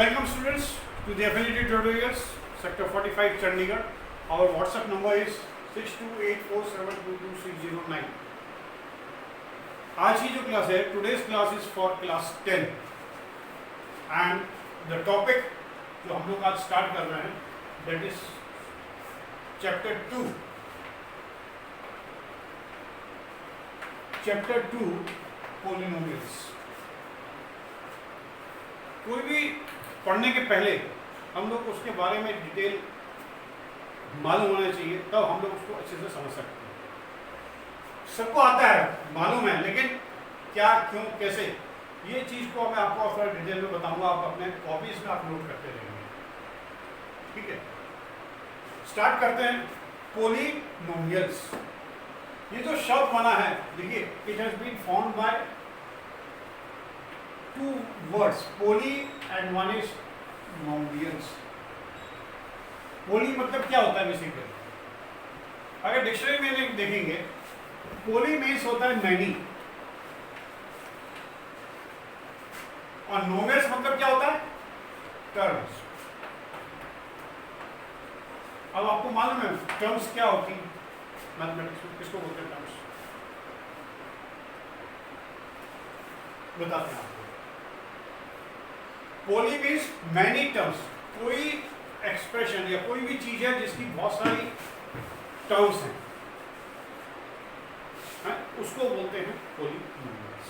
Welcome students to the Affinity Tutorials, Sector 45 Chandigarh. Our WhatsApp number is 6284722309. आज की जो class है, today's class is for class 10 and the topic जो हम लोग आज स्टार्ट कर रहे हैं that is chapter 2. Chapter 2 Polynomials. कोई भी पढ़ने के पहले हम लोग उसके बारे में डिटेल मालूम होना चाहिए, तब हम लोग उसको अच्छे से समझ सकते हैं। सबको आता है, मालूम है, लेकिन क्या, क्यों, कैसे, ये चीज़ को मैं आपको थोड़ा डिटेल में बताऊंगा। आप अपने कॉपीज में आप नोट करते रहेंगे, ठीक है। स्टार्ट करते हैं। पोलिनोमियल्स, ये जो शब्द बना है, देखिए, it has been formed by two words, poly and one is nomials. poly मतलब क्या होता है बेसिकली? अगर डिक्शनरी में देखेंगे, poly मीन्स होता है many और nomials मतलब क्या होता है? terms. अब आपको मालूम है terms क्या होती है मैथमेटिक्स में? किसको बोलते हैं terms? बताते हैं आपको। पोली मीन्स मैनी टर्म्स, कोई एक्सप्रेशन या कोई भी चीज है जिसकी बहुत सारी टर्म्स हैं, उसको बोलते हैं पोलिनोमियल्स।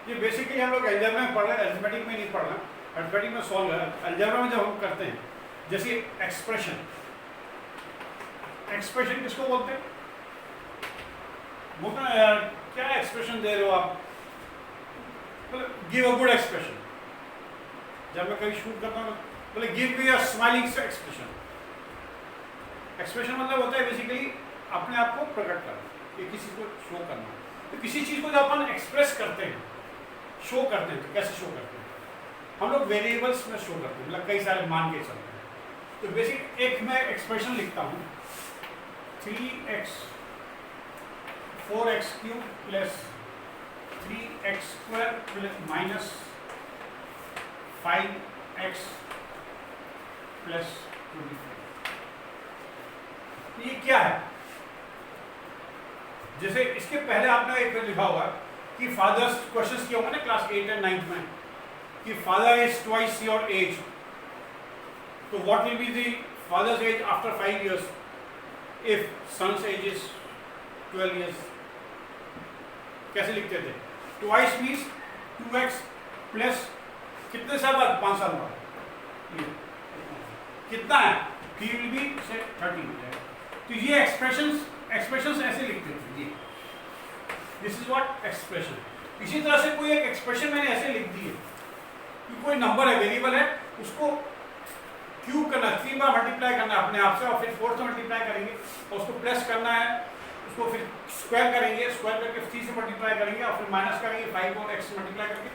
ये बेसिकली हम लोग अलजेब्रा में पढ़ रहे हैं, अरिथमेटिक में नहीं पढ़ रहे हैं। अरिथमेटिक में सॉल्व है, अलजेब्रा में जब हम करते हैं, जैसे एक्सप्रेशन, एक्सप्रेशन किसको बोलते हैं? बोलते हैं यार क्या एक्सप्रेशन दे रहे हो आप, गिव अ गुड एक्सप्रेशन। जब मैं कहीं शूट करता हूँ, बोले गिव मी अ स्माइलिंग एक्सप्रेशन। एक्सप्रेशन मतलब होता है बेसिकली अपने आप को प्रकट करना, कि किसी को शो करना। तो किसी चीज को जब अपन एक्सप्रेस करते हैं, शो करते हैं, तो कैसे शो करते हैं? हम लोग वेरिएबल्स में शो करते हैं, मतलब कई सारे मान के चलते हैं। तो बेसिक एक मैं एक्सप्रेशन लिखता हूँ, 3x 4x cube plus 3x square plus minus 5x plus 25। ये क्या है? जैसे इसके पहले आपने एक लिखा होगा कि फादर्स, क्वेश्चंस किया होगा ना क्लास 8 एंड 9 में, कि father is twice your age, तो what will be the father's age after 5 years if son's age is 12 years? कैसे लिखते थे? ट्वाइस मीन्स 2x प्लस कितने साल बाद? 5 साल बाद। कितना है? He will be say 30 हो जाएगा। तो ये एक्सप्रेशंस ऐसे लिखते थे ये। This is what expression. इसी तरह से कोई एक एक्सप्रेशन मैंने ऐसे लिख दी है कि कोई नंबर है, वेरिएबल है, उसको क्यूब करना, 3 बार मल्टीप्लाई करना है अपने आप से, और फिर 4 से मल्टीप्लाई करेंगे, और उसको प्लस करना है, उसको फिर स्क्वायर करेंगे, स्क्वायर करके 3 से मल्टीप्लाई करेंगे, और फिर माइनस करेंगे 5 और x से मल्टीप्लाई करके।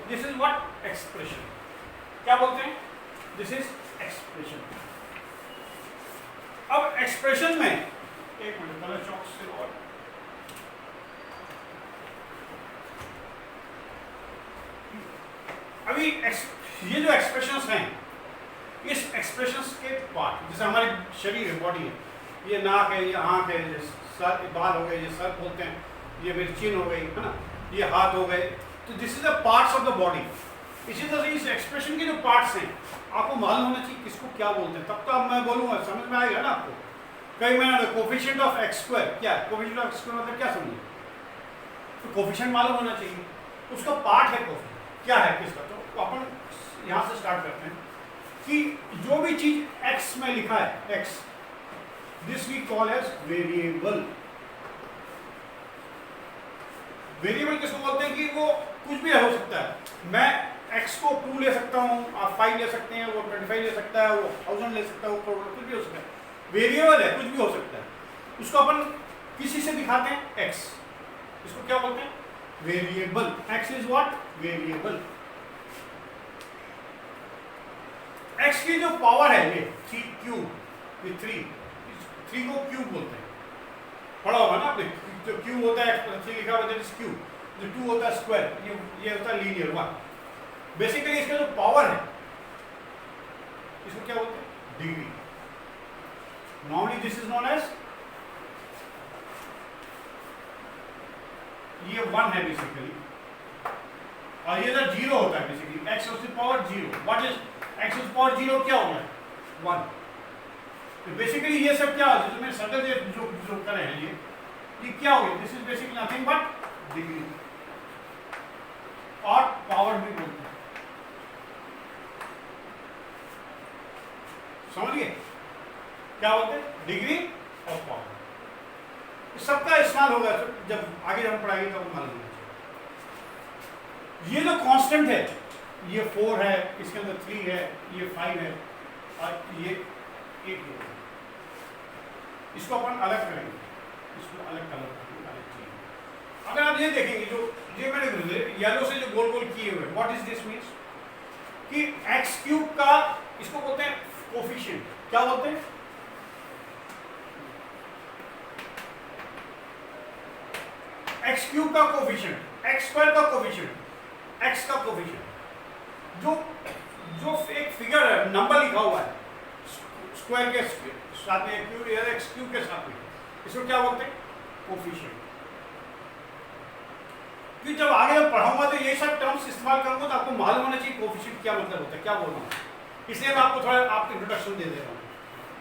This is what expression. क्या बोलते हैं? This is expression. अब एक्सप्रेशन में एक मिनट, कलर चॉक से, और अभी ये जो एक्सप्रेशंस हैं, इस एक्सप्रेशंस के पार्ट, जैसे हमारे शरीर है, बॉडी है, ये नाक है, ये आंख है, ये सर, बाल हो गए, ये सर बोलते हैं, ये मेरी चिन हो गई, है ना, ये हाथ हो गए। तो this is the parts of the body. इसी तरह से इस एक्सप्रेशन के जो पार्ट्स हैं, आपको मालूम होना चाहिए किसको क्या बोलते हैं, तब तो अब मैं बोलूँगा, समझ में आएगा ना आपको। कई मैंने कोफिशिएंट ऑफ x स्क्वायर, क्या है कोफिशिएंट ऑफ x स्क्वायर मतलब क्या समझिए? तो कोफिशिएंट मालूम होना चाहिए, उसका पार्ट है कोफिशिएंट, क्या है किसका? तो अपन यहाँ से स्टार्ट करते हैं कि जो भी चीज x में लिखा है, x, this we call as variable. Variable किसको बोलते हैं? कि वो कुछ भी हो सकता है। मैं x को 2 ले सकता हूँ, आप 5 ले सकते हैं, वो 25 ले सकता है, वो 1000 ले सकता है, वो करोड़, कुछ भी हो सकता है। वेरिएबल है, कुछ भी हो सकता है। उसको अपन किसी से दिखाते हैं, x, इसको क्या बोलते हैं? Variable. x is what? Variable. x की जो पावर है, ये 3 क्यूब, ये 3 को क्यूब बोलते हैं, पढ़ा होगा ना आपने। जो क्यूब होता है, 3 लिखा हुआ है, क्यूब। जो 2 होता है स्क्वायर, ये होता है लीनियर 1। बेसिकली इसका जो पावर है इसको क्या बोलते हैं? Degree. Normally this is known as, ये 1 है बेसिकली, और ये 0 होता है basically. x to the power 0. What is x to the power 0? क्या हो गया? 1. तो बेसिकली ये सब क्या है, जो मैं सर्कल जो कर रहे हैं, ये क्या हो गया? This is basically nothing but degree, और पावर भी बोलते हैं. समझिए क्या बोलते हैं? डिग्री और पावर. सबका इस्तेमाल होगा जब आगे हम पढ़ाएंगे तब मालूम होगा. ये जो कांस्टेंट है, ये 4 है, इसके अंदर 3 है, ये 5 है, और ये 8 है. इसको अपन अलग करेंगे, इसको अलग कलर करेंगे, अलग चीज. अगर आप ये देखेंगे, जो ये मैंने येलो से जो गोल गोल किए हुए, व्हाट इज दिस मीन्स कि एक्स क्यूब का, इसको बोलते हैं कोफिशिएंट. क्या बोलते हैं? एक्स क्यूब का कोफिशिएंट, एक्स स्क्वायर का कोफिशिएंट, एक्स का कोफिशिएंट. जो एक फिगर है, नंबर लिखा हुआ है स्क्वायर के साथ में, क्यूब या एक्स क्यूब के साथ में, इसको क्या बोलते हैं? कोफिशिएंट. कि जब आगे मैं पढ़ाऊंगा तो ये सब टर्म्स इस्तेमाल करूंगा तो आपको मालूम होना चाहिए कोफिशिएंट क्या मतलब होता है, क्या बोल रहा हूँ. इसलिए मैं आपको थोड़ा आपको इंट्रोडक्शन दे दे रहा हूँ.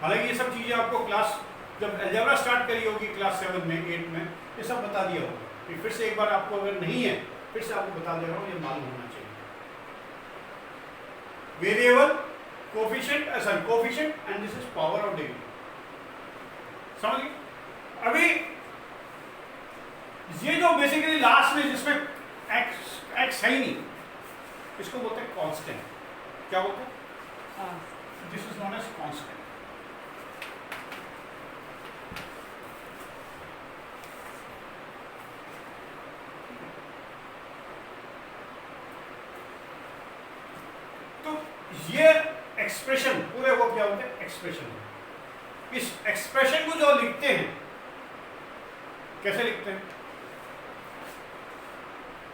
हालांकि ये सब चीज़ें आपको क्लास, जब अलजेब्रा स्टार्ट करी होगी क्लास 7 में, 8 में, ये सब बता दिया होगा. फिर से एक बार आपको अगर नहीं है, फिर से आपको बता दे रहा हूँ, ये मालूम होना चाहिए. Variable, coefficient, sorry coefficient, and this is power of degree. समझिए. अभी ये जो बेसिकली लास्ट में जिसमें एक्स है ही नहीं, इसको बोलते हैं कांस्टेंट. क्या बोलते हैं? This is known as constant. तो ये एक्सप्रेशन पूरे को क्या बोलते हैं? एक्सप्रेशन. इस एक्सप्रेशन को जो लिखते हैं, कैसे लिखते हैं?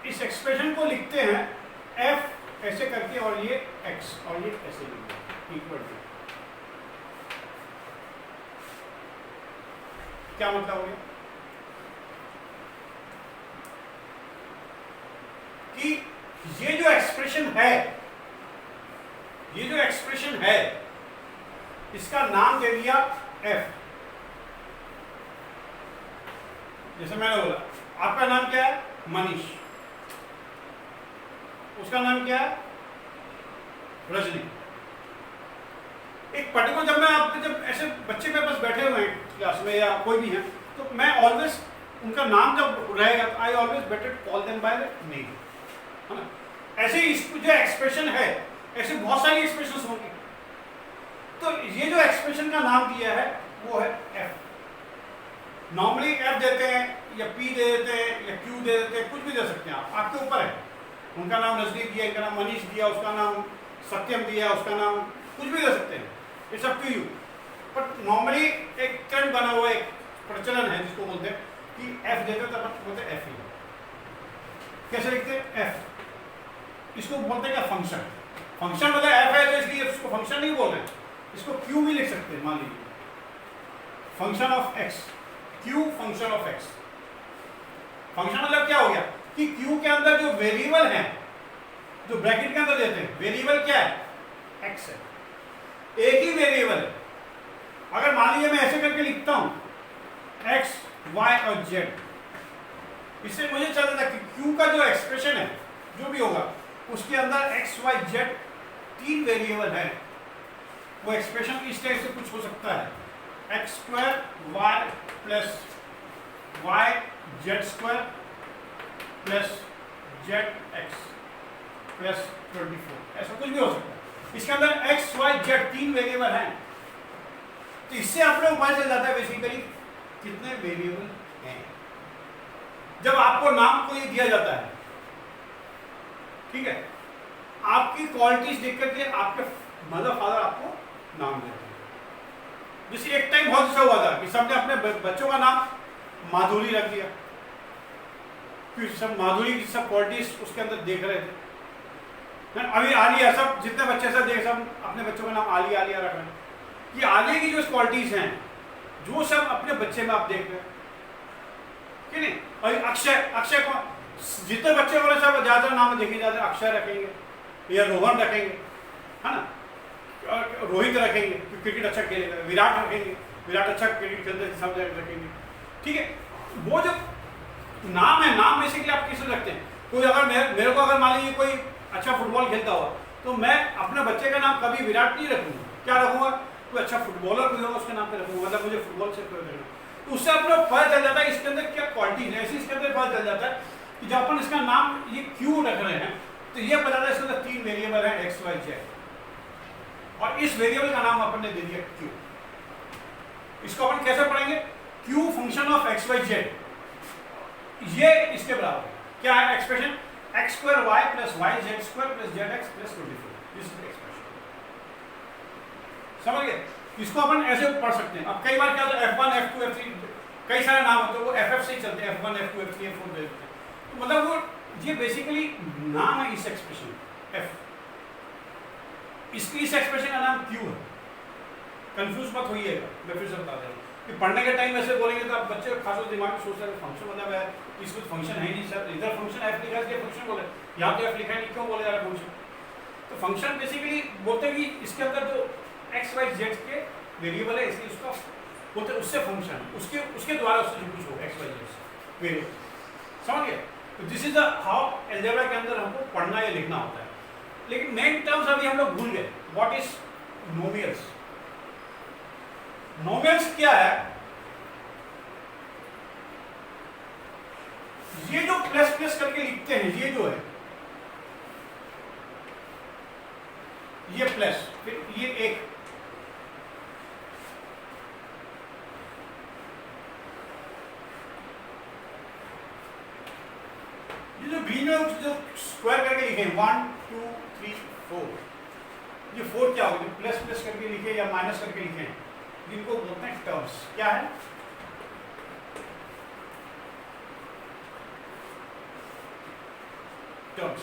इस एक्सप्रेशन को लिखते हैं f ऐसे करके, और ये x, और ये ऐसे लिखते हैं इक्वल टू. क्या मतलब हो गया? कि ये जो एक्सप्रेशन है, ये जो एक्सप्रेशन है, इसका नाम दे दिया f. जैसे मैंने बोला, आपका नाम क्या है? मनीष. उसका नाम क्या है? रजनी. एक पर्टिकुलर, जब मैं आप जब ऐसे बच्चे मेरे पास बैठे हुए हैं क्लास में या कोई भी है, तो मैं ऑलवेज उनका नाम जब रहेगा, I always better call them by name, है ना. ऐसे ही जो एक्सप्रेशन है, ऐसे बहुत सारी एक्सप्रेशन होंगे. तो ये जो एक्सप्रेशन का नाम दिया है वो है f. नॉर्मली f देते हैं, या p दे देते हैं, या q दे देते हैं, कुछ भी दे सकते हैं आप, आपके ऊपर है. उनका नाम रजनी दिया, इनका नाम मनीष दिया, उसका नाम सत्यम दिया, उसका नाम कुछ भी दे सकते हैं. It's up to you. But normally एक ट्रेंड बना हुआ, एक प्रचलन है जिसको बोलते हैं कि f देते हैं तब बोलते हैं f ही. कैसे लिखते हैं? f. इसको बोलते हैं क्या? फंक्शन. फंक्शन मतलब f है, तो इसलिए इसको फंक्शन नहीं बोल रहे हैं, इसको q भी लिख सकते हैं. मान लीजिए function of x, q function of x. Function मतलब क्या हो गया कि q के अंदर जो वेरिएबल है, जो ब्रैकेट के अंदर देते हैं, वेरिएबल क्या है? x है. एक ही वेरिएबल है. अगर मान लीजिए मैं ऐसे करके लिखता हूं x, y और z, इससे मुझे चल रहा था कि q का जो एक्सप्रेशन है, जो भी होगा, उसके अंदर x, y, z 3 वेरिएबल है. वो एक्सप्रेशन इस तरह से कुछ हो सकता है, x square y plus y z square plus zx plus 24, ऐसा कुछ भी हो सकता है. इसके अंदर x, y, z 3 वेरिएबल हैं. तो इससे अपने उपाय चल जाता है बेसिकली कितने वेरिएबल हैं. जब आपको नाम कोई दिया जाता है, ठीक है, आपकी क्वालिटीज देख करके आपके मदर फादर आपको नाम देते हैं. जैसे एक टाइम बहुत ऐसा हुआ था कि सबने अपने बच्चों का नाम माधुरी रख दिया, क्योंकि सब माधुरी की सब क्वालिटीज उसके अंदर देख रहे थे. अभी आलिया, सब जितने बच्चे सब देख, सब अपने बच्चों का नाम आलिया आलिया रख रहे हैं। ये आलिया की जो क्वालिटीज हैं जो सब अपने बच्चे में आप देख रहे हैं कि नहीं। और अक्षय, अक्षय को जितने बच्चे बोले सब ज्यादा नाम देखे जाते हैं, अक्षय रखेंगे या रोहन रखेंगे, है ना, रोहित रखेंगे क्रिकेट अच्छा खेलेगा, विराट रखेंगे, विराट अच्छा क्रिकेट खेलते हैं, सब रखेंगे, ठीक है। वो जो नाम है, नाम बेसिकली आप किसे रखते हैं। कोई अगर मेरे को अगर मान लीजिए कोई अच्छा फुटबॉल खेलता हुआ, तो मैं अपने बच्चे का नाम कभी विराट नहीं रखूंगा, क्या रखूंगा, कोई अच्छा फुटबॉलर कोई होगा उसके नाम पे रखूंगा, मतलब मुझे फुटबॉल से कोई करना। तो उससे अपना पता चल जाता है इसके अंदर क्या क्वालिटी है, ऐसी इसके अंदर पता चल जाता है कि जब अपन इसका नाम ये क्यों रख रहे हैं, तो ये पता चलता है इसके अंदर 3 वेरिएबल है एक्स वाई जेड, और इस वेरिएबल का नाम अपन ने दे दिया क्यू। इसको अपन कैसे पढ़ेंगे, Q function of X Y Z, ये इसके बराबर है, क्या है expression, X square Y plus Y Z square plus Z X plus 24, this is the expression. समझ गए। इसको अपन ऐसे पढ़ सकते हैं। अब कई बार क्या होता है, F1 F2 F3 कई सारे नाम होते हैं, वो FF से ही चलते हैं, F1 F2 F3 F4 देते हैं, तो मतलब वो ये बेसिकली नाम है इस एक्सप्रेशन F, इस एक्सप्रेशन का नाम Q है। कंफ्यूज मत होइएगा, मैं फिर से बता रहा हूँ कि पढ़ने के टाइम ऐसे बोलेंगे तो आप बच्चे खास दिमाग में सोच रहे हैं फंक्शन मतलब है, इसको फंक्शन है नहीं सर, इधर फंक्शन F लिखा है फंक्शन बोले, यहाँ तो F लिखा है नहीं, क्यों बोले जा रहा फंक्शन। तो फंक्शन बेसिकली बोलते हैं कि इसके अंदर जो एक्स वाई जेड के वेरिएबल है, इसलिए उसका बोलते उससे फंक्शन, उसके द्वारा उससे जो कुछ होगा एक्स वाई जेड से वेरिएबल, समझ गए। तो this is the how algebra के अंदर हमको पढ़ना या लिखना होता है। लेकिन मेन टर्म्स अभी हम लोग भूल गए, व्हाट इज नोमियल्स। नोमियल्स क्या है, ये जो प्लस प्लस करके लिखते हैं, ये जो है ये प्लस, फिर ये एक, ये जो ग्रीन में जो स्क्वायर करके लिखे 1 2 3 4, ये 4 क्या होगा, प्लस प्लस करके लिखे या माइनस करके लिखे हैं, जिनको बोलते हैं टर्म्स। क्या है, टर्म्स।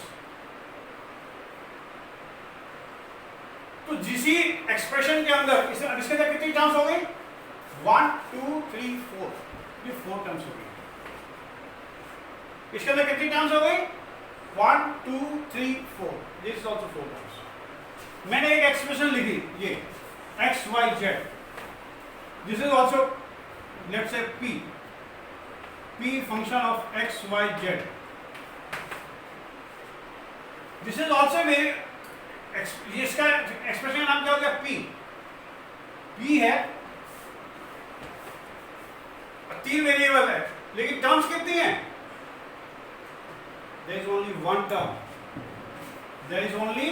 तो जिसी एक्सप्रेशन के अंदर इसके अंदर कितनी टर्म्स हो गई, 1 2 3 4, ये 4 टर्म्स हो गई। इसके अंदर कितनी टर्म्स हो गई, 1 2 3 4, दिस इज ऑल्सो 4 टर्म्स। मैंने एक एक्सप्रेशन लिखी, ये X Y Z, this is also let's say p function of X Y Z, this is also मेरे, इसका एक्सप्रेशन का नाम क्या हो गया, p है, 3 वेरिएबल है, लेकिन टर्म्स कितनी है, there is only one term, there is only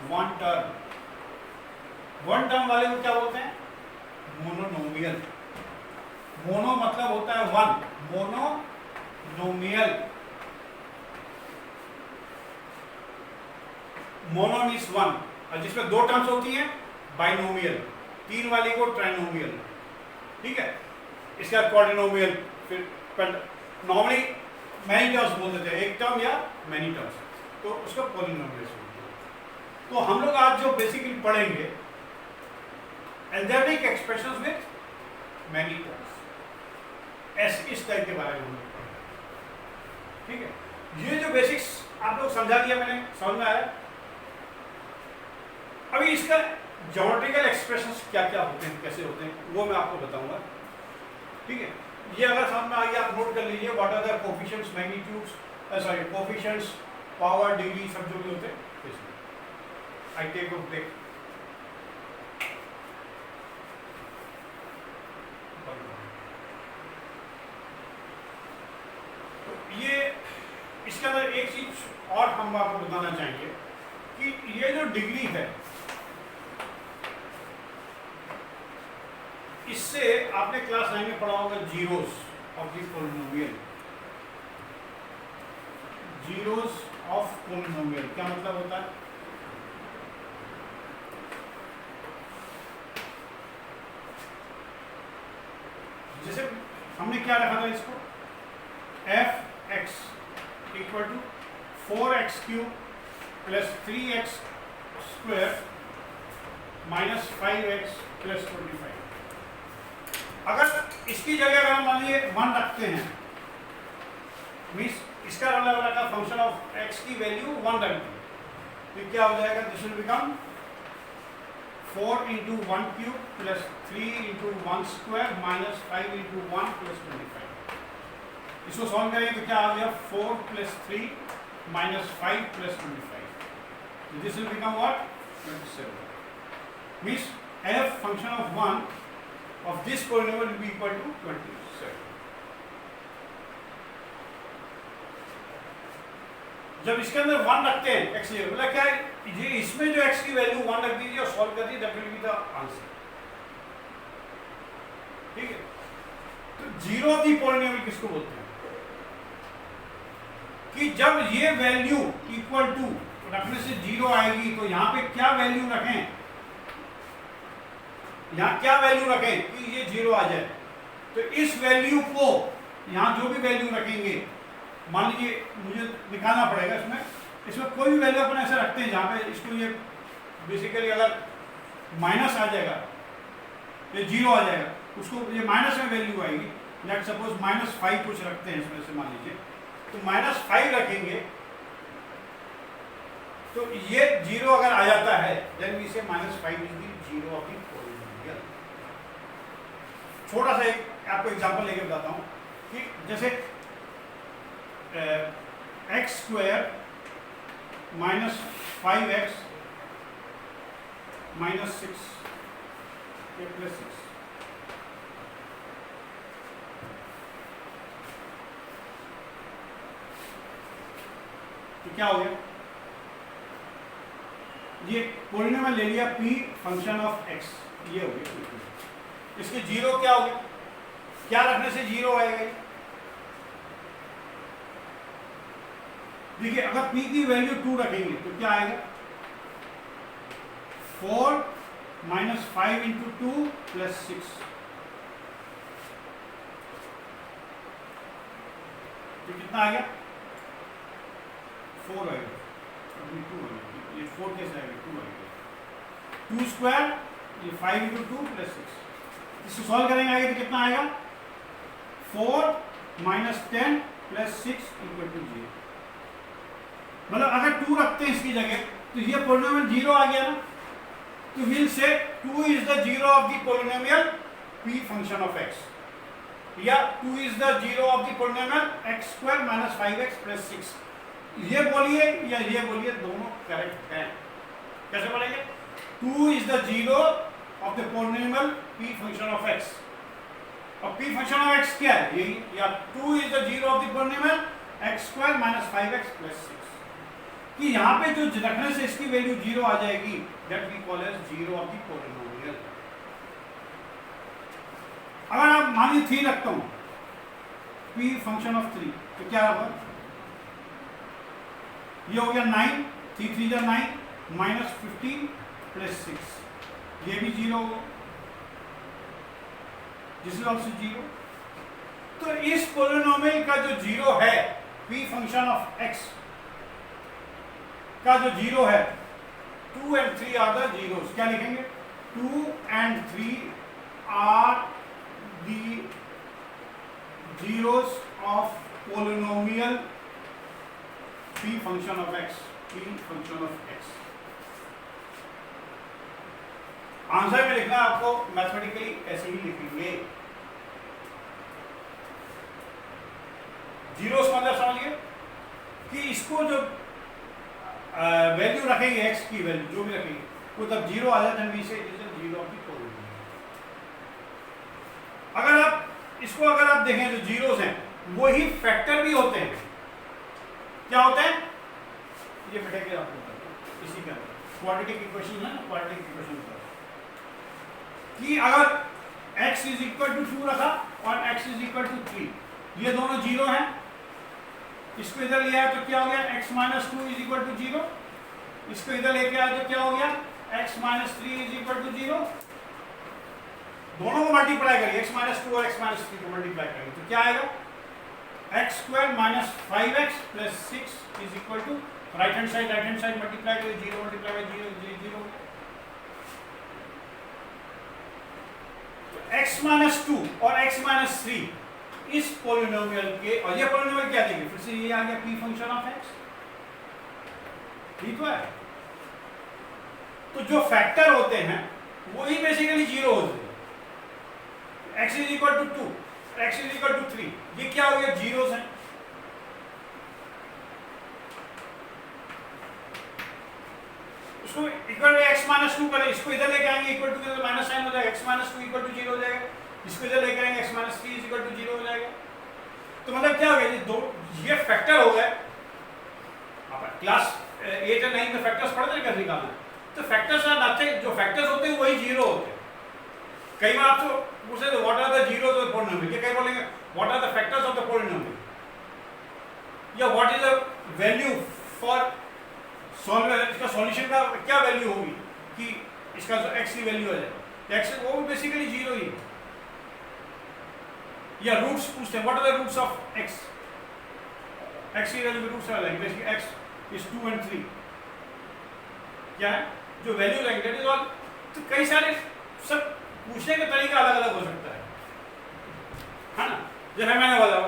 one term, one term वाले को क्या बोलते हैं, मोनोनोमियल। मोनो मतलब होता है one, monomial, mono means one, और जिसमें 2 टर्म्स होती हैं बाइनोमियल, 3 वाली को ट्राइनोमियल, ठीक है। इसके बाद क्वाड्रिनोमियल, फिर नॉर्मली मैनी टर्म्स बोल देते हैं, एक टर्म या मैनी टर्म्स, तो उसको पॉलिनोमियल्स बोलते हैं। तो हम लोग आज जो बेसिकली पढ़ेंगे algebraic expressions with many terms, इस टाइप के बारे में हम लोग पढ़ेंगे, ठीक है। ये जो बेसिक्स आप लोग समझा दिया मैंने, समझ में आया। अभी इसका ज्योमेट्रिकल एक्सप्रेशंस क्या क्या होते हैं, कैसे होते हैं, वो मैं आपको बताऊंगा, ठीक है। ये अगर समझ में आ गया आप नोट कर लीजिए, what are the coefficients, magnitudes, sorry coefficients, power, degree, सब जो भी होते हैं। I take a break. तो ये इसके अंदर एक चीज और हम आपको बताना चाहेंगे कि ये जो डिग्री है, इससे आपने क्लास 9 में पढ़ा होगा zeros of the polynomial. Zeros of polynomial क्या मतलब होता है, जैसे हमने क्या रखा था इसको, f(x) equal to 4x³ plus 3x square minus 5x plus 25। अगर इसकी जगह अगर हम मान लीजिए 1 रखते हैं, मीन्स इसका मतलब रखा फंक्शन ऑफ x की वैल्यू 1 रख दी, तो क्या हो जाएगा, this will become 4 into 1 cube plus 3 into 1 square minus 5 into 1 plus 25। इसको सॉल्व करेंगे तो क्या आ गया, 4 plus 3 minus 5 plus 25। This will become what, 27। Means f function of 1 of this polynomial will be equal to 27। जब इसके अंदर 1 रखते हैं x की, मतलब क्या है, ये इसमें जो x की वैल्यू 1 रख दीजिए और सॉल्व कर दीजिए, that will be the answer. ठीक है, तो जीरो ऑफ द पॉलिनोमियल किसको बोलते हैं, कि जब ये वैल्यू इक्वल टू रखने से 0 आएगी, तो यहां पे क्या वैल्यू रखें, यहां क्या वैल्यू रखें कि ये 0 आ जाए, तो इस वैल्यू को यहां जो भी वैल्यू रखेंगे, मान लीजिए मुझे दिखाना पड़ेगा, इसमें कोई भी वैल्यू अपन ऐसे रखते हैं जहाँ पे इसको ये बेसिकली अगर माइनस आ जाएगा, ये 0 आ जाएगा, उसको ये माइनस में वैल्यू आएगी, लेट सपोज -5 कुछ रखते हैं इसमें से, मान लीजिए तो -5 रखेंगे, तो ये 0 अगर आ जाता है, देन वी से -5 is the zero of the polynomial. छोटा सा एक आपको एग्जांपल लेके बताता हूँ कि जैसे x square minus 5x minus 6 plus 6, तो क्या हो गया, ये पॉलिनोमियल ले लिया p फंक्शन ऑफ x, ये हो गया, इसके 0 क्या हो गया, क्या रखने से 0 आएगा, देखिए अगर p की वैल्यू 2 रखेंगे तो क्या आएगा, 4 minus 5 into 2 plus 6, तो कितना आ गया, 4 आएगा, अभी 2 आएगा, ये 4 कैसे आएगा, 2 आएगा, 2 स्क्वायर, ये 5 into 2 plus 6, इसको सॉल्व करेंगे आगे तो कितना आएगा, 4 minus 10 plus 6 equal to 0। मतलब अगर 2 रखते हैं इसकी जगह, तो ये पॉलिनोमियल 0 आ गया ना, तो will say 2 is the zero of the polynomial p function of x, या 2 is the zero of the polynomial x square minus 5x plus 6, ये बोलिए या ये बोलिए, दोनों करेक्ट हैं। कैसे बोलेंगे, 2 is the zero of the polynomial p function of x, और p फंक्शन ऑफ x क्या है, यही, या 2 is the zero of the polynomial x square minus 5x plus 6, कि यहाँ पे जो रखने से इसकी वैल्यू 0 आ जाएगी, that we call as zero of the polynomial. अगर आप मान लीजिए 3 रखता हूँ, p फंक्शन ऑफ 3, तो क्या होगा, ये हो गया 9, 3 3 जा 9 माइनस 15 प्लस 6, ये भी 0 होगा, दिस इज ऑल्सो 0। तो इस पॉलिनोमियल का जो 0 है, p फंक्शन ऑफ x का जो 0 है, 2 and 3 आर द जीरोस, क्या लिखेंगे, 2 and 3 are the zeros of polynomial p function of x, p function of x। Answer में लिखना आपको मैथमेटिकली ऐसे ही लिखेंगे, जीरोस मतलब समझिए कि इसको जो वैल्यू रखेंगे, x की वैल्यू जो भी रखेंगे, वो तब 0 आ जाता है, से जीरो ऑफ द पॉलिनोमियल। अगर आप इसको अगर आप देखें, जो जीरोस हैं वही फैक्टर भी होते हैं, क्या होते हैं, ये बेटे के आपको इसी का क्वाड्रेटिक इक्वेशन है ना, क्वाड्रेटिक इक्वेशन कि अगर x इज इक्वल टू 2 रखा और x इज इक्वल टू 3, ये दोनों 0 हैं, इसको इधर ले आया तो क्या हो गया, x minus 2 is equal to 0, इसको इधर लेके आया तो क्या हो गया, x minus 3 is equal to 0, दोनों को मल्टीप्लाई करिए, x माइनस 2 और x माइनस 3 को मल्टीप्लाई करिए तो क्या आएगा, x square minus 5x plus 6 is equal to right hand side multiply करें, 0 मल्टीप्लाई बाय 0 तो x माइनस 2 और x माइनस 3 इस पोलिनोमियल के, और ये पोलिनोमियल क्या देंगे, फिर से ये आ गया p फंक्शन ऑफ x, ठीक है। तो जो फैक्टर होते हैं वही बेसिकली 0 होते हैं। x is equal to 2, x is equal to 3, ये क्या हो गया, जीरोस हैं। इसको इक्वल टू x माइनस 2 करें, इसको इधर लेके आएंगे इक्वल टू के तो माइनस साइन हो जाएगा, x माइनस 2 इक्वल टू 0 हो जाएगा, इसको इधर लेके आएंगे x माइनस 3 इक्वल टू 0 हो जाएगा। तो मतलब क्या हो गया, ये दो ये फैक्टर हो गए। क्लास 8 और 9 में फैक्टर्स पढ़ते हैं कैसे निकालना है, तो फैक्टर्स आर नथिंग, जो फैक्टर्स होते हैं वही 0 होते हैं। कई बार आपसे पूछे तो what are the zeros of the polynomial, ये कई बोलेंगे what are the factors of the polynomial, या what is the value for solver, इसका सॉल्यूशन का क्या वैल्यू होगी कि इसका जो x की वैल्यू है, x वो बेसिकली 0 ही है। या रूट्स पूछते हैं, what are the roots of x, x की वैल्यू रूट्स आ जाएंगे, बेसिकली x इज 2 and 3, क्या है जो value like that is all. तो कई सारे सब पूछने का तरीका अलग अलग हो सकता है ना। जैसे मैंने बोला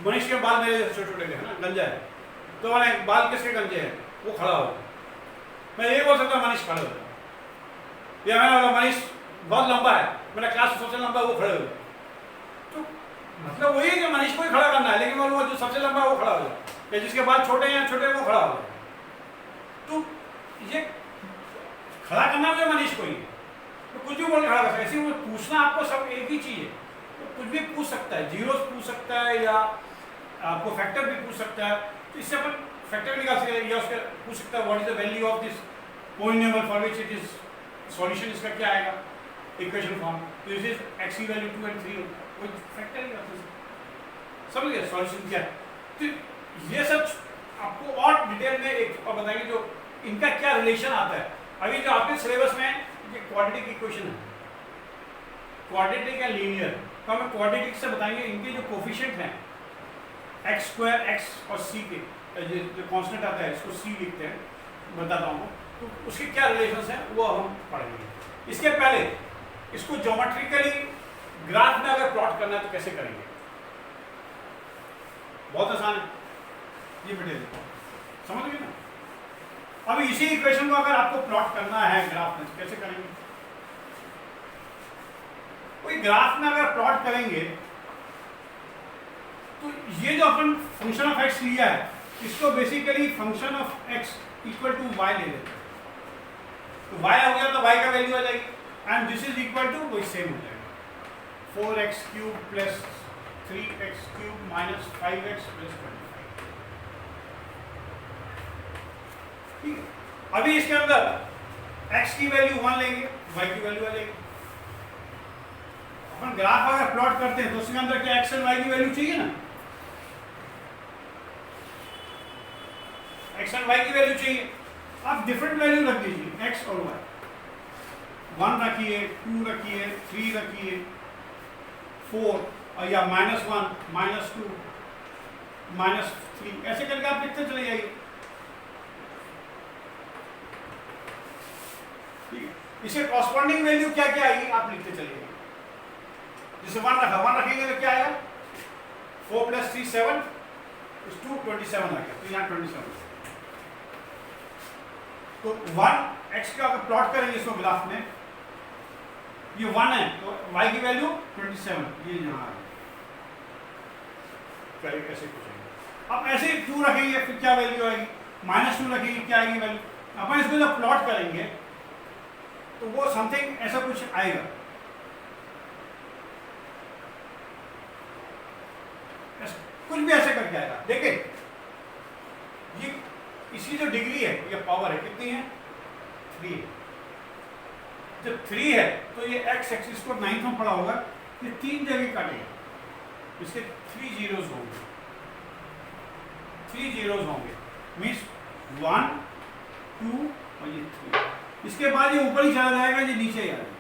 मनीष के बाल मेरे छोटे छोटे हैं ना, गंजा है, तो मैंने बाल किसके गंजे हैं, वो खड़ा हो, मैं ये बोल सकता हूँ मनीष खड़ा हो, या मैंने बोला मनीष बहुत लंबा है, मेरा क्लास सबसे लंबा है, वो खड़े हो। तो मतलब वही है कि मनीष को ही खड़ा करना है, लेकिन वो जो सबसे लंबा है वो खड़ा हो जाए, या जिसके बाल छोटे हैं छोटे वो खड़ा हो जाए। तो ये खड़ा करना मुझे मनीष को ही, तो कुछ भी बोल के खड़ा कर सकता है। ऐसे वो पूछना आपको सब एक ही चीज है, तो कुछ भी पूछ सकता है, जीरोस पूछ सकता है या आपको फैक्टर भी पूछ सकता है। तो इससे अपन फैक्टर भी निकाल सकते हैं, या उसके पूछ सकता है what is the value of this polynomial for which it is, solution इसका क्या आएगा इक्वेशन फॉर्म, तो दिस इज x की वैल्यू 2 and 3, वो फैक्टर ही करते हैं, समझ गए सॉल्यूशन क्या है। तो ये सब आपको और डिटेल में एक और बताएंगे जो इनका क्या रिलेशन आता है। अभी जो आपके सिलेबस में ये क्वाड्रेटिक इक्वेशन है, क्वाड्रेटिक या लीनियर, तो हमें क्वाड्रेटिक से बताएंगे इनके जो कोफिशिएंट हैं x स्क्वायर x और c के जो कांस्टेंट आता है इसको c लिखते हैं, बताता हूँ, तो उसके क्या रिलेशंस हैं वो हम पढ़ेंगे। इसके पहले इसको ज्योमेट्रिकली ग्राफ में अगर प्लॉट करना है तो कैसे करेंगे, बहुत आसान है, ये डिटेल समझ गए ना। अभी इसी इक्वेशन को अगर आपको प्लॉट करना है ग्राफ में तो कैसे करेंगे, कोई ग्राफ में अगर प्लॉट करेंगे तो ये जो अपन फंक्शन ऑफ x लिया है इसको basically function of x equal to y ले लेते हैं, तो y आ गया तो y का वैल्यू आ जाएगी and this is equal to वही सेम हो जाएगा 4x cube plus 3x cube minus 5x plus 25, ठीक है। अभी इसके अंदर x की वैल्यू 1 लेंगे, y की वैल्यू आ जाएगी। अपन ग्राफ अगर प्लॉट करते हैं तो उसके अंदर क्या x और y की वैल्यू चाहिए ना, x और y की वैल्यू चाहिए। आप डिफरेंट वैल्यू रख दीजिए x और y, 1 रखिए, 2 रखिए, 3 रखिए, 4 या -1 -2 -3 ऐसे करके आप लिखते चले जाइए, ठीक है। इसके कॉरस्पॉन्डिंग वैल्यू क्या क्या आएगी आप लिखते चलिए, जैसे 1 रखा, 1 रखेंगे तो क्या आएगा 4 + 3 7 2 27 आ गया, तो यहाँ 27। तो 1 x का अगर प्लॉट करेंगे इसको ग्राफ में, ये 1 है तो y की वैल्यू 27, ये यहाँ आ गई, ऐसे पूछेंगे। अब ऐसे 2 रखेंगे फिर क्या वैल्यू आएगी, -2 रखेंगे क्या आएगी वैल्यू। अपन इसको जब प्लॉट करेंगे तो वो समथिंग ऐसा कुछ आएगा, कुछ भी ऐसे करके आएगा। देखिए ये इसकी जो डिग्री है या पावर है कितनी है 3 है। जब 3 है तो ये x एक्सिस को 9th में पड़ा होगा, ये 3 जगह काटेगा, इसके 3 जीरोस होंगे, 3 जीरोस होंगे मीन्स 1 2 और ये 3। इसके बाद ये ऊपर ही चला जाएगा, ये नीचे ही आ जाएगा।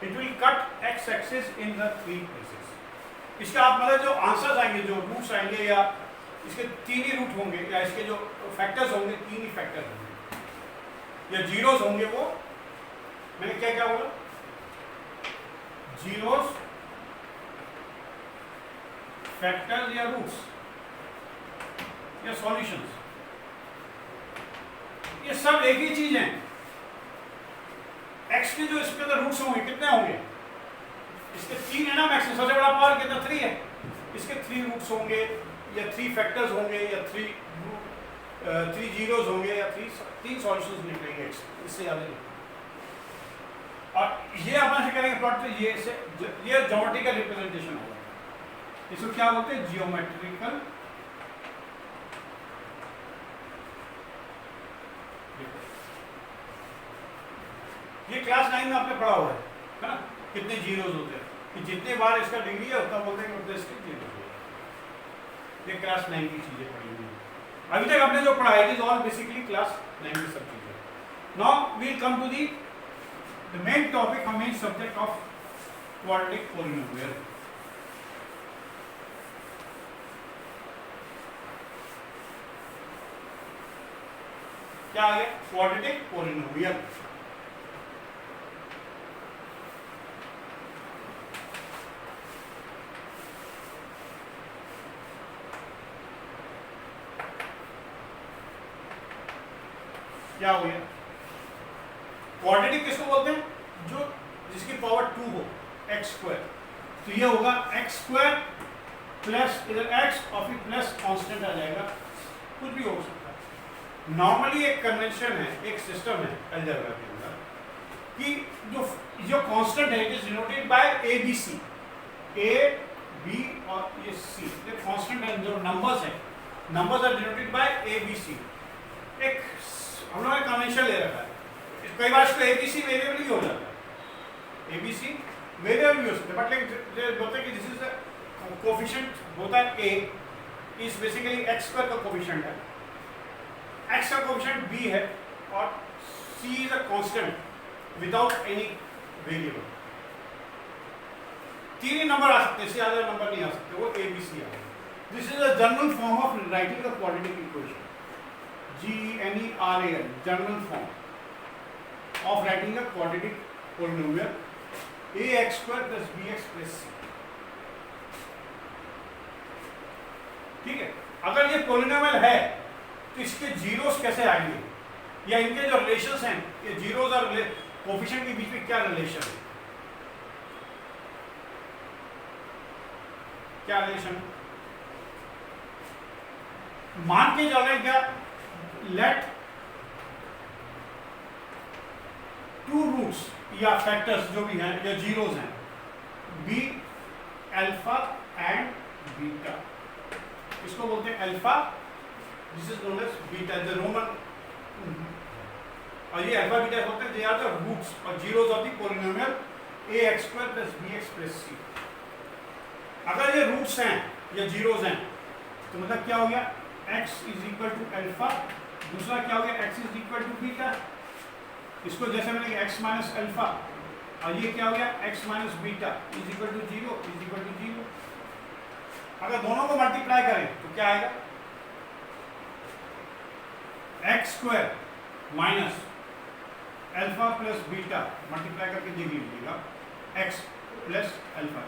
It will cut x axis in the 3 places. इसका आप मतलब जो आंसर्स आएंगे, जो रूट्स आएंगे या इसके 3 ही रूट होंगे, या इसके जो फैक्टर्स होंगे 3 ही फैक्टर होंगे, या जीरोस होंगे। वो मैंने क्या क्या बोला, जीरोस, फैक्टर्स या रूट्स या सॉल्यूशंस, ये सब एक ही चीज है। एक्स के जो इसके अंदर रूट्स होंगे कितने होंगे, इसके 3 है ना मैक्सिमम, सबसे बड़ा पावर कितना 3 है, इसके 3 रूट्स होंगे या 3 फैक्टर्स होंगे या 3 जीरोस होंगे या 3 सॉल्यूशंस निकलेंगे एक्स, इससे ज्यादा नहीं। और ये अपन से करेंगे प्लॉट, ये ज्योमेट्रिकल रिप्रेजेंटेशन होगा, इसको क्या बोलते हैं, जियोमेट्रिकल। ये क्लास 9 में आपने पढ़ा हुआ है ना, कितने जीरोस होते हैं, कि जितने बार इसका डिग्री है उतना बोलते हैं कि उतने इसके जीरोस होते हैं। ये क्लास 9 की चीजें पढ़ी हुई हैं। अभी तक आपने जो पढ़ा है it is all basically class 9 की सब चीजें। Now we come to the main topic, main subject of quadratic polynomial. क्या आ गया, क्वाड्रेटिक पॉलिनोमियल। क्या हो गया, क्वाड्रेटिक किसको बोलते हैं, जो जिसकी पावर 2 हो, एक्स स्क्वायर। तो ये होगा एक्स स्क्वायर प्लस इधर एक्स और फिर प्लस कांस्टेंट आ जाएगा, कुछ भी हो सकता है। नॉर्मली एक कन्वेंशन है, एक सिस्टम है अलजेब्रा के अंदर कि जो कांस्टेंट है it is denoted by A B C, A B और ये सी, ये कांस्टेंट है। जो नंबर्स है, numbers are denoted by A B C. एक हम लोगों ने कन्वेंशन ले रखा है, कई बार इसको एबीसी वेरिएबल ही हो जाता है, एबीसी वेरिएबल भी हो सकता है, बट लाइक बोलते हैं कि दिस इज कोफिशिएंट होता है a, is basically x square का कोफिशिएंट है, एक्स का कोफिशिएंट बी है और c is a constant without any variable. 3 ही नंबर आ सकते हैं, इससे ज्यादा नंबर नहीं आ सकते, वो एबीसी आ गए। This is a general form of writing the quadratic equation, GNERAL, general form of writing a quadratic polynomial ax square plus bx plus c। ठीक है, अगर ये पोलिनोमियल है तो इसके जीरोस कैसे आएंगे, या इनके जो रिलेशंस हैं, ये जीरोस और कोफिशिएंट के बीच में क्या रिलेशन है, क्या रिलेशन है, मान के चल रहे हैं क्या, लेट 2 रूट्स या फैक्टर्स जो भी हैं या जीरोस हैं, बी अल्फा एंड बीटा। इसको बोलते हैं alpha, this is known as beta, the Roman, और ये अल्फा बीटा बोलते हैं, दे आर द रूट्स और zeros of the polynomial a x square plus b x plus c. अगर ये रूट्स हैं या जीरोस हैं तो मतलब क्या हो गया, x is equal to alpha, दूसरा क्या हो गया, x is equal to beta. इसको जैसे मैंने x माइनस अल्फा, और ये क्या हो गया, x minus beta is equal to 0 is equal to 0। अगर दोनों को मल्टीप्लाई करें तो क्या आएगा, X square minus alpha plus beta multiply करके देख लीजिएगा, x plus alpha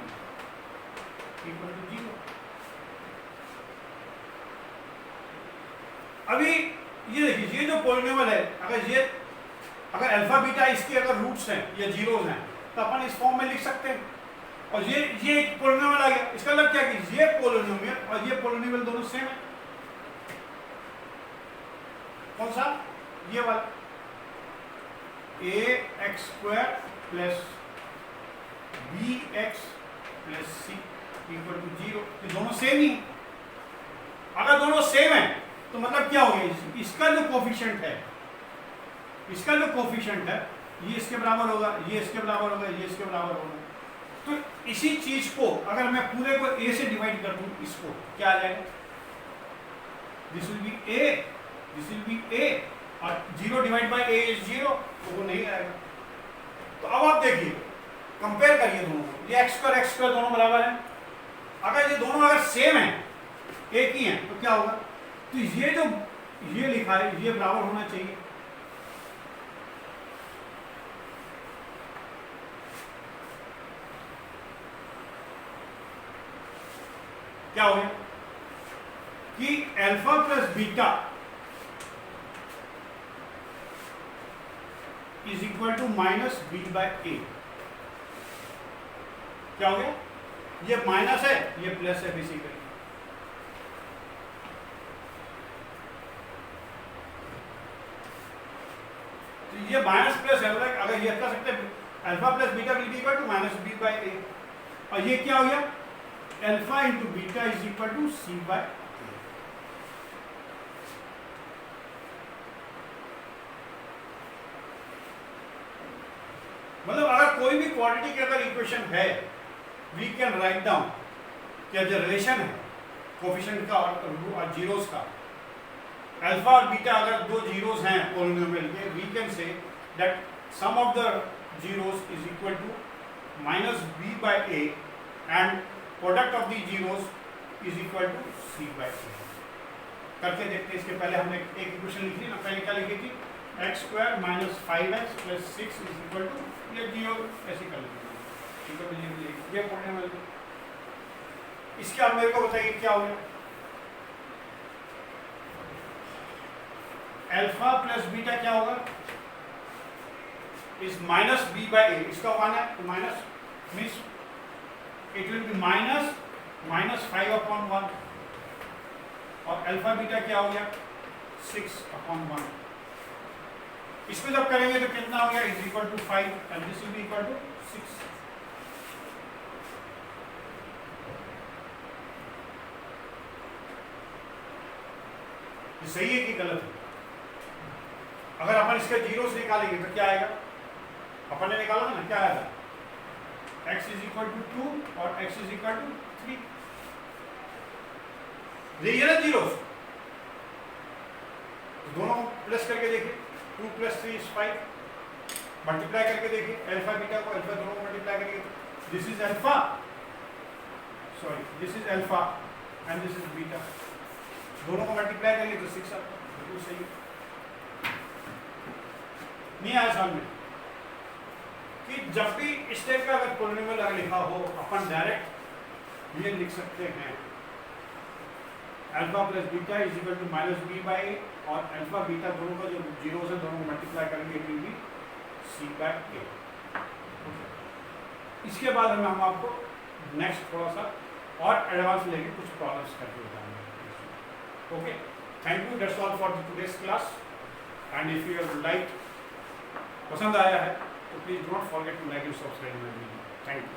equal to 0। अभी ये देखिए, ये जो पॉलिनोमियल है, अगर अल्फा बीटा इसके अगर रूट्स हैं या जीरोस हैं तो अपन इस फॉर्म में लिख सकते हैं, और ये एक पॉलिनोमियल आ गया। इसका मतलब क्या कि ये पॉलिनोमियल और ये पॉलिनोमियल दोनों सेम है। कौन सा, ये वाला, a x square plus b x plus c equal to 0, ये दोनों सेम ही है। अगर दोनों सेम है तो मतलब क्या हो गया, इसका जो कोफिशिएंट है, इसका जो कोफिशिएंट है ये इसके बराबर होगा, ये इसके बराबर होगा, ये इसके बराबर होगा। तो इसी चीज को अगर मैं पूरे को a से डिवाइड कर दूं, इसको क्या आ जाएगा, this will B a, this will B a, और 0 डिवाइड बाय a इज 0, तो वो नहीं आएगा। तो अब आप देखिए, कंपेयर करिए दोनों को, ये x स्क्वायर दोनों बराबर है। अगर ये दोनों अगर सेम है एक ही है, तो क्या होगा, तो ये जो ये लिखा है ये बराबर होना चाहिए, क्या हो गया कि alpha plus beta is equal to minus b by a. क्या हो गया, ये माइनस है ये प्लस है बेसिकली, तो ये माइनस प्लस है, अगर ये कर सकते हैं alpha plus beta will be equal to minus b by a, और ये क्या हो गया alpha into beta is equal to c by a. मतलब अगर कोई भी क्वांटिटी के अगर इक्वेशन है, वी कैन राइट डाउन क्या जो रिलेशन है कोफिशिएंट का और जीरोस का, अल्फा और बीटा अगर दो जीरोस हैं पॉलिनोमियल के, we can say that sum of the zeros is equal to minus b by a and product of the zeros is equal to c by a. करके देखते हैं, इसके पहले हमने एक इक्वेशन लिखी ना, पहले क्या लिखी थी, X square minus 5x plus 6 is equal to, ये जीरो ऐसे कर लीजिए, ये पढ़ने वाले। इसके आप मेरे को बताइए क्या हो गया, अल्फा प्लस बीटा क्या होगा, इज माइनस बी बाय ए, इसका वन है तो minus means it will B minus 5/1, और अल्फा बीटा क्या हो गया 6/1। इसको जब करेंगे तो कितना हो गया, is equal to 5 and this will be equal to 6। ये सही है कि गलत है? अगर अपन इसके जीरोस निकालेंगे तो क्या आएगा, अपन ने निकाला ना, क्या आएगा x इज इक्वल टू 2 और x इज इक्वल टू 3, ये ना जीरोस, दोनों प्लस करके देखिए, 2 + 3 = 5, मल्टीप्लाई करके देखिए अल्फा बीटा को, अल्फा दोनों को मल्टीप्लाई करिए, this is alpha, sorry this is alpha and this is beta, दोनों को मल्टीप्लाई करिए तो 6 आता है, बिल्कुल सही। नहीं आया सामने कि जब भी इस टाइप का अगर पॉलिनोमियल अगर लिखा हो, अपन डायरेक्ट ये लिख सकते हैं alpha plus beta is equal to minus b by a, और अल्फा बीटा दोनों का जो जीरो से दोनों को मल्टीप्लाई करेंगे it will be c by a. इसके बाद हम आपको नेक्स्ट थोड़ा सा और एडवांस लेके कुछ प्रॉब्लम्स करके बताएंगे। Okay, thank you, that's all for today's class, and if you have like पसंद आया है तो please don't forget to like and subscribe my video. Thank you.